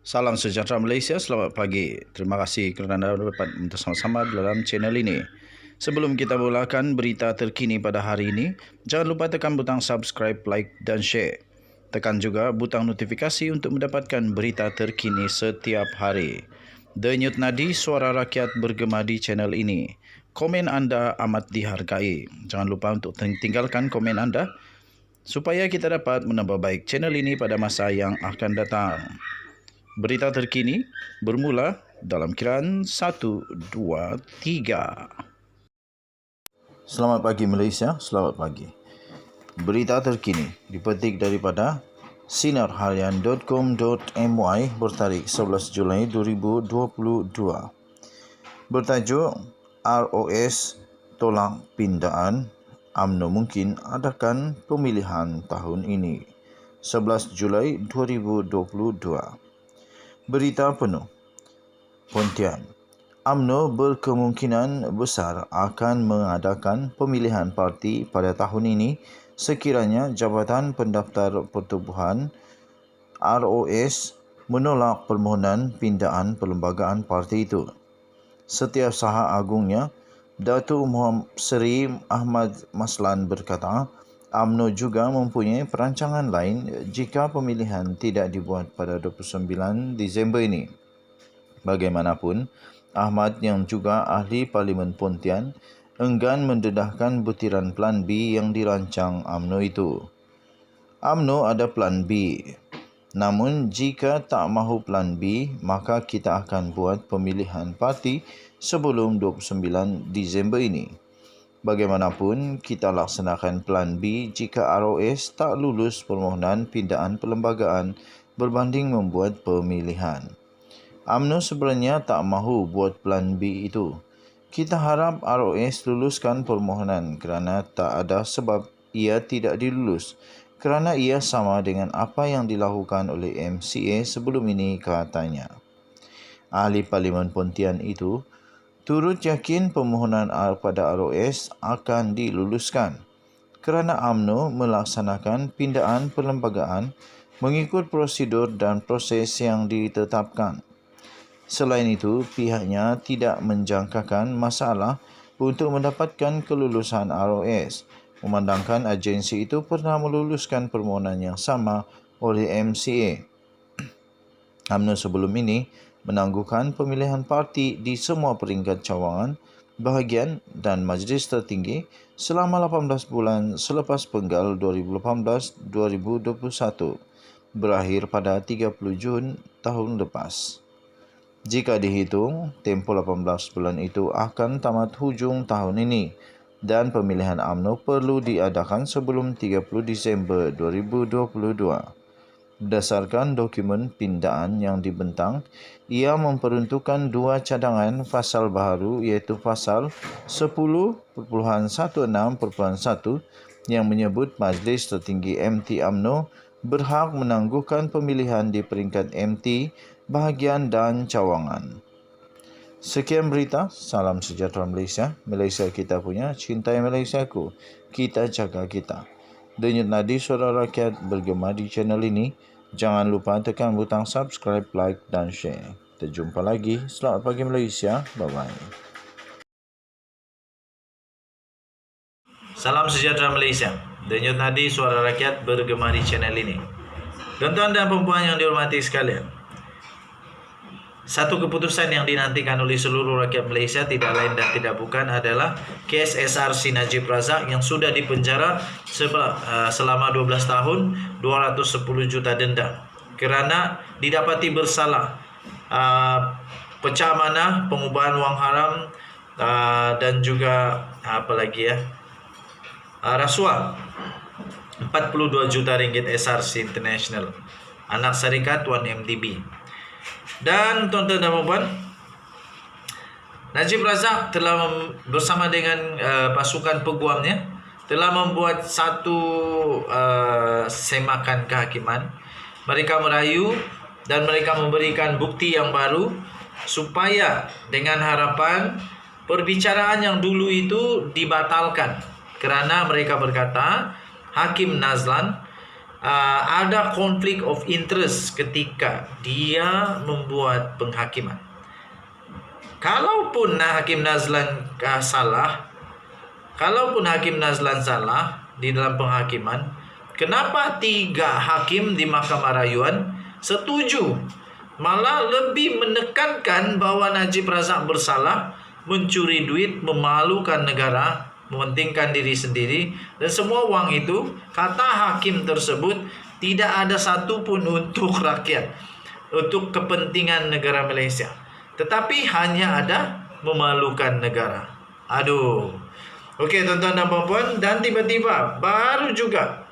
Salam sejahtera Malaysia, selamat pagi. Terima kasih kerana anda dapat bersama-sama dalam channel ini. Sebelum kita mulakan berita terkini pada hari ini, jangan lupa tekan butang subscribe, like dan share. Tekan juga butang notifikasi untuk mendapatkan berita terkini setiap hari. Denyut nadi suara rakyat bergema di channel ini. Komen anda amat dihargai. Jangan lupa untuk tinggalkan komen anda supaya kita dapat menambah baik channel ini pada masa yang akan datang. Berita terkini bermula dalam kiraan 1, 2, 3. Selamat pagi Malaysia, selamat pagi. Berita terkini dipetik daripada sinarharian.com.my bertarikh 11 Julai 2022. Bertajuk ROS tolak pindaan, UMNO mungkin adakan pemilihan tahun ini. 11 Julai 2022. Berita penuh. Pontian. UMNO berkemungkinan besar akan mengadakan pemilihan parti pada tahun ini sekiranya Jabatan Pendaftar Pertubuhan ROS menolak permohonan pindaan perlembagaan parti itu. Setiausaha Agungnya, Datuk Muhammad Seri Ahmad Maslan berkata, UMNO juga mempunyai perancangan lain jika pemilihan tidak dibuat pada 29 Disember ini. Bagaimanapun, Ahmad yang juga ahli Parlimen Pontian enggan mendedahkan butiran Plan B yang dirancang UMNO itu. UMNO ada Plan B. Namun jika tak mahu Plan B, maka kita akan buat pemilihan parti sebelum 29 Disember ini. Bagaimanapun, kita laksanakan Plan B jika ROS tak lulus permohonan pindaan perlembagaan berbanding membuat pemilihan. UMNO sebenarnya tak mahu buat Plan B itu. Kita harap ROS luluskan permohonan kerana tak ada sebab ia tidak dilulus, kerana ia sama dengan apa yang dilakukan oleh MCA sebelum ini, katanya. Ahli Parlimen Pontian itu turut yakin permohonan pada ROS akan diluluskan kerana UMNO melaksanakan pindaan perlembagaan mengikut prosedur dan proses yang ditetapkan. Selain itu, pihaknya tidak menjangkakan masalah untuk mendapatkan kelulusan ROS, memandangkan agensi itu pernah meluluskan permohonan yang sama oleh MCA. UMNO sebelum ini menangguhkan pemilihan parti di semua peringkat cawangan, bahagian dan majlis tertinggi selama 18 bulan selepas penggal 2018-2021 berakhir pada 30 Jun tahun lepas. Jika dihitung, tempoh 18 bulan itu akan tamat hujung tahun ini dan pemilihan UMNO perlu diadakan sebelum 30 Disember 2022. Berdasarkan dokumen pindaan yang dibentang, ia memperuntukkan dua cadangan pasal baharu iaitu pasal 10.16.1 yang menyebut Majlis Tertinggi MT UMNO berhak menangguhkan pemilihan di peringkat MT, bahagian dan cawangan. Sekian berita, salam sejahtera Malaysia. Malaysia kita punya, cintai Malaysiaku, kita jaga kita. Denyut nadi suara rakyat bergema di channel ini. Jangan lupa tekan butang subscribe, like dan share. Kita jumpa lagi. Selamat pagi Malaysia. Bye-bye. Salam sejahtera Malaysia. Denyut nadi suara rakyat bergema di channel ini. Tuan-tuan dan puan yang dihormati sekalian, satu keputusan yang dinantikan oleh seluruh rakyat Malaysia tidak lain dan tidak bukan adalah kes SRC Najib Razak yang sudah dipenjara selama 12 tahun, 210 juta denda kerana didapati bersalah pecah amanah, pengubahan wang haram dan juga rasuah 42 juta ringgit SRC International, anak syarikat 1MDB. Dan tuan-tuan dan puan, Najib Razak telah bersama dengan pasukan peguamnya telah membuat satu semakan kehakiman. Mereka merayu dan mereka memberikan bukti yang baru supaya dengan harapan perbicaraan yang dulu itu dibatalkan kerana mereka berkata Hakim Nazlan ada konflik of interest ketika dia membuat penghakiman. Kalaupun Hakim Nazlan salah di dalam penghakiman, kenapa 3 hakim di Mahkamah Rayuan setuju, malah lebih menekankan bahwa Najib Razak bersalah, mencuri duit, memalukan negara, mementingkan diri sendiri, dan semua uang itu, kata hakim tersebut, tidak ada satupun untuk rakyat, untuk kepentingan negara Malaysia, tetapi hanya ada memalukan negara. Aduh. Okey tuan-tuan dan puan-puan, dan tiba-tiba baru juga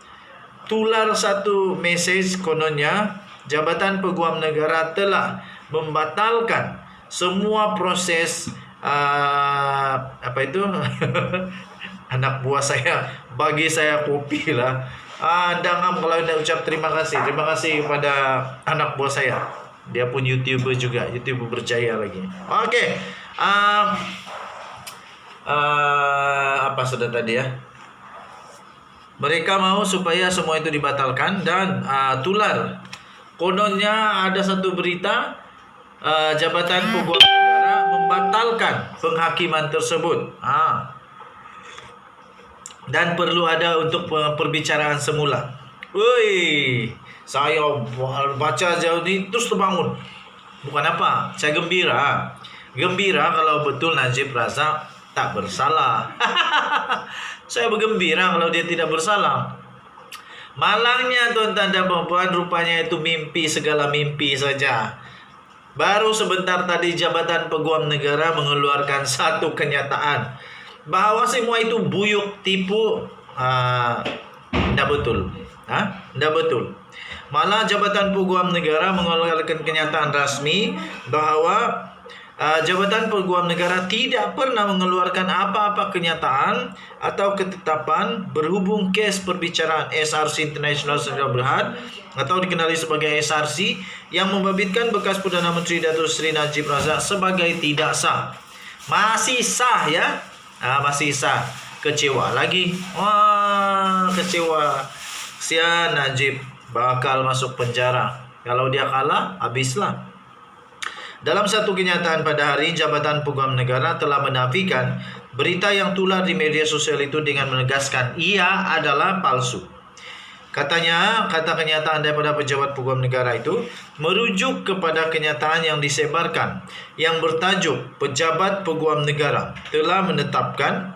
tular satu mesej, kononnya Jabatan Peguam Negara telah membatalkan semua proses anak buah saya bagi saya kopi lah. Dangam kalau nak ucap terima kasih kepada anak buah saya. Dia pun YouTuber juga, YouTuber berjaya lagi. Okey. Apa sudah tadi ya? Mereka mau supaya semua itu dibatalkan, dan tular kononnya ada satu berita Jabatan Peguam Negara membatalkan penghakiman tersebut. Dan perlu ada untuk perbicaraan semula. Woi, saya baca jauh ni terus terbangun. Bukan apa, saya gembira. Gembira kalau betul Najib Razak tak bersalah. Saya bergembira kalau dia tidak bersalah. Malangnya tuan-tuan dan puan-puan, rupanya itu mimpi, segala mimpi saja. Baru sebentar tadi Jabatan Peguam Negara mengeluarkan satu kenyataan bahawa semua itu buyuk, tipu. Tidak betul. Tidak betul. Malah Jabatan Peguam Negara mengeluarkan kenyataan rasmi bahawa Jabatan Peguam Negara tidak pernah mengeluarkan apa-apa kenyataan atau ketetapan berhubung kes perbicaraan SRC International Sdn Bhd atau dikenali sebagai SRC yang membabitkan bekas Perdana Menteri Datuk Seri Najib Razak sebagai tidak sah. Masih sah ya? Masih sah. Kecewa lagi. Wah, kecewa. Kesian Najib bakal masuk penjara. Kalau dia kalah, habislah. Dalam satu kenyataan pada hari, Jabatan Peguam Negara telah menafikan berita yang tular di media sosial itu dengan menegaskan ia adalah palsu. Katanya, kata kenyataan daripada pejabat Peguam Negara itu merujuk kepada kenyataan yang disebarkan yang bertajuk Pejabat Peguam Negara telah menetapkan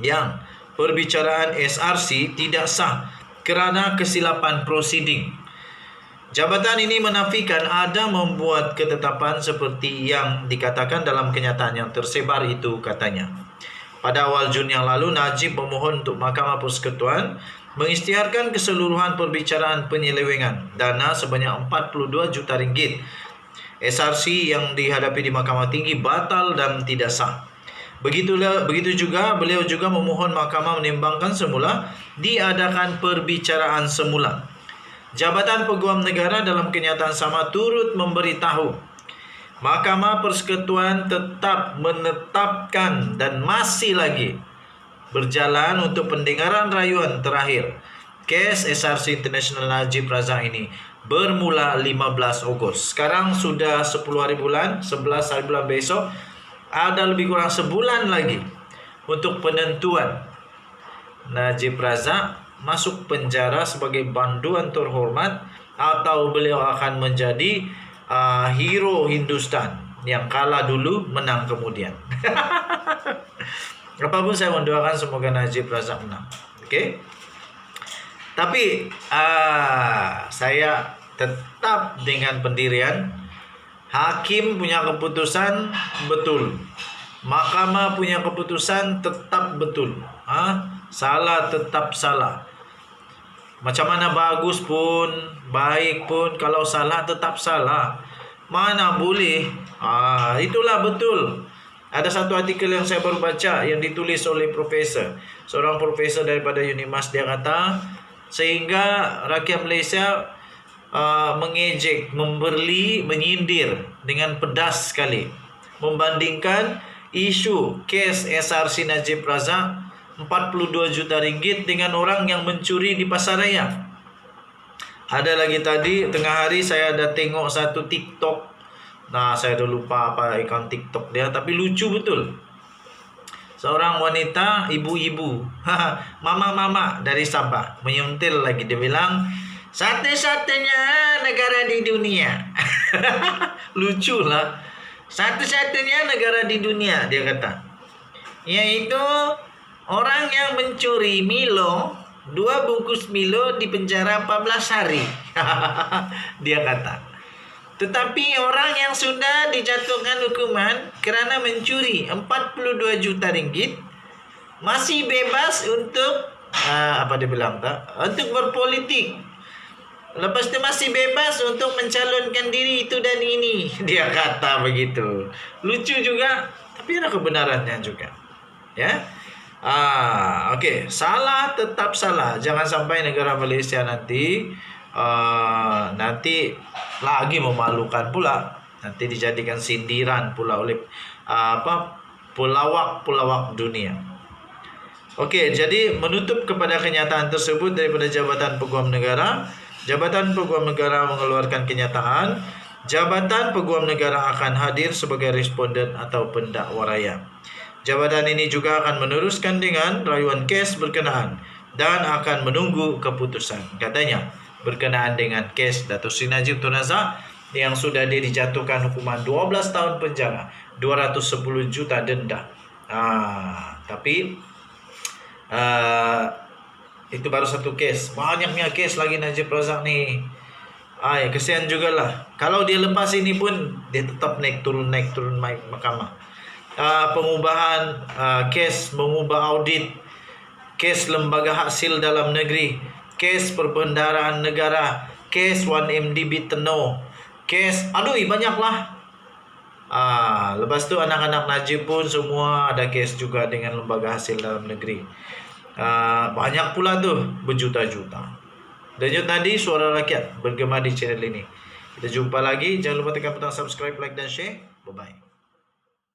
yang perbicaraan SRC tidak sah kerana kesilapan prosiding. Jabatan ini menafikan ada membuat ketetapan seperti yang dikatakan dalam kenyataan yang tersebar itu, katanya. Pada awal Jun yang lalu, Najib memohon untuk Mahkamah Persekutuan mengisytiharkan keseluruhan perbicaraan penyelewengan dana sebanyak 42 juta ringgit. SRC yang dihadapi di Mahkamah Tinggi batal dan tidak sah. Begitu juga beliau juga memohon Mahkamah menimbangkan semula diadakan perbicaraan semula. Jabatan Peguam Negara dalam kenyataan sama turut memberitahu Mahkamah Persekutuan tetap menetapkan dan masih lagi berjalan untuk pendengaran rayuan terakhir kes SRC International Najib Razak ini bermula 15 Ogos. Sekarang sudah 10 hari bulan, 11 hari bulan besok, ada lebih kurang sebulan lagi untuk penentuan Najib Razak masuk penjara sebagai banduan terhormat atau beliau akan menjadi hero Hindustan yang kalah dulu menang kemudian. Apapun saya mendoakan semoga Najib Razak menang. Okey. Tapi saya tetap dengan pendirian hakim punya keputusan betul. Mahkamah punya keputusan tetap betul. Salah tetap salah. Macam mana bagus pun, baik pun, kalau salah tetap salah. Mana boleh. Itulah betul. Ada satu artikel yang saya baru baca yang ditulis oleh profesor. Seorang profesor daripada UNIMAS, dia kata sehingga rakyat Malaysia mengejek, membeli, menyindir dengan pedas sekali membandingkan isu kes SRC Najib Razak 42 juta ringgit dengan orang yang mencuri di pasaraya. Ada lagi tadi tengah hari saya ada tengok satu TikTok. Nah, saya dah lupa apa account TikTok dia, tapi lucu betul. Seorang wanita, ibu-ibu, mama-mama dari Sabah, menyuntil lagi. Dia bilang, satu-satunya negara di dunia. Lucu lah. Satu-satunya negara di dunia, dia kata. Yaitu orang yang mencuri Milo, 2 bungkus Milo di penjara 14 hari. Dia kata. Tetapi orang yang sudah dijatuhkan hukuman kerana mencuri 42 juta ringgit masih bebas untuk apa dia bilang tak? Untuk berpolitik. Lepas itu masih bebas untuk mencalonkan diri itu dan ini. Dia kata begitu. Lucu juga, tapi ada kebenarannya juga. Ya. Okey, salah tetap salah. Jangan sampai negara Malaysia nanti lagi memalukan pula, nanti dijadikan sindiran pula oleh pelawak-pelawak dunia. Okey, jadi menutup kepada kenyataan tersebut daripada Jabatan Peguam Negara. Jabatan Peguam Negara mengeluarkan kenyataan, Jabatan Peguam Negara akan hadir sebagai responden atau pendakwa raya. Jabatan ini juga akan meneruskan dengan rayuan kes berkenaan dan akan menunggu keputusan. Katanya, berkenaan dengan kes Datuk Seri Najib Tun Razak yang sudah dijatuhkan hukuman 12 tahun penjara, 210 juta denda. Tapi itu baru satu kes. Banyaknya kes lagi Najib Razak ni. Ya kesian jugalah. Kalau dia lepas ini pun dia tetap naik turun mahkamah. Pengubahan kes mengubah audit, kes lembaga hasil dalam negeri, kes perbendaharaan negara, kes 1MDB Tenor, kes, banyaklah. Lepas tu anak-anak Najib pun semua ada kes juga dengan lembaga hasil dalam negeri. Banyak pula tu, berjuta-juta. Dan itu tadi Suara Rakyat bergema di channel ini. Kita jumpa lagi. Jangan lupa tekan butang subscribe, like dan share. Bye-bye.